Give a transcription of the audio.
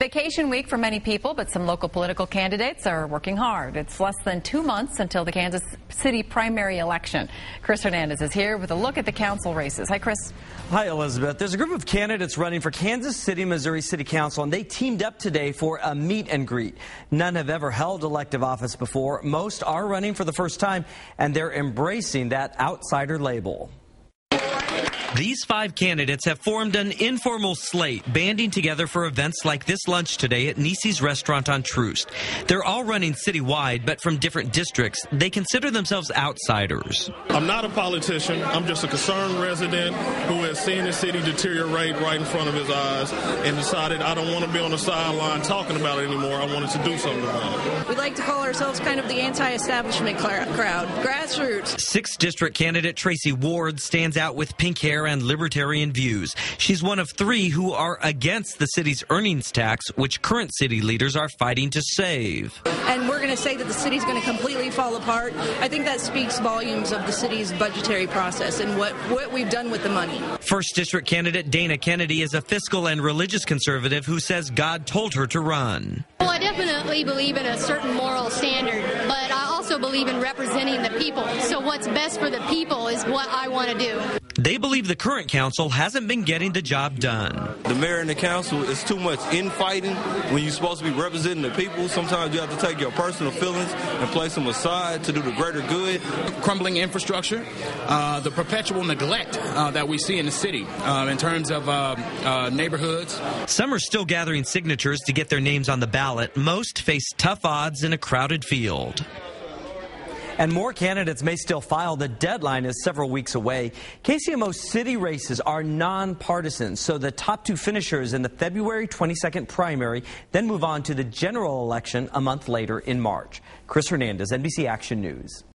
Vacation week for many people, but some local political candidates are working hard. It's less than 2 months until the Kansas City primary election. Chris Hernandez is here with a look at the council races. Hi, Chris. Hi, Elizabeth. There's a group of candidates running for Kansas City, Missouri City Council, and they teamed up today for a meet and greet. None have ever held elective office before. Most are running for the first time, and they're embracing that outsider label. These 5 candidates have formed an informal slate, banding together for events like this lunch today at Nisi's restaurant on Troost. They're all running citywide, but from different districts. They consider themselves outsiders. I'm not a politician. I'm just a concerned resident who has seen the city deteriorate right in front of his eyes and decided I don't want to be on the sideline talking about it anymore. I wanted to do something about it. We like to call ourselves kind of the anti-establishment crowd, grassroots. 6th District candidate Tracy Ward stands out with pink hair and libertarian views. She's one of 3 who are against the city's earnings tax, which current city leaders are fighting to save. And we're going to say that the city's going to completely fall apart. I think that speaks volumes of the city's budgetary process and what we've done with the money. 1st District candidate Dana Kennedy is a fiscal and religious conservative who says God told her to run. Well, I definitely believe in a certain moral standard, but I also believe in representing the people. So what's best for the people is what I want to do. They believe the current council hasn't been getting the job done. The mayor and the council is too much infighting when you're supposed to be representing the people. Sometimes you have to take your personal feelings and place them aside to do the greater good. Crumbling infrastructure, the perpetual neglect that we see in the city in terms of neighborhoods. Some are still gathering signatures to get their names on the ballot. Most face tough odds in a crowded field. And more candidates may still file. The deadline is several weeks away. KCMO city races are nonpartisan, so the top 2 finishers in the February 22nd primary then move on to the general election a month later in March. Chris Hernandez, NBC Action News.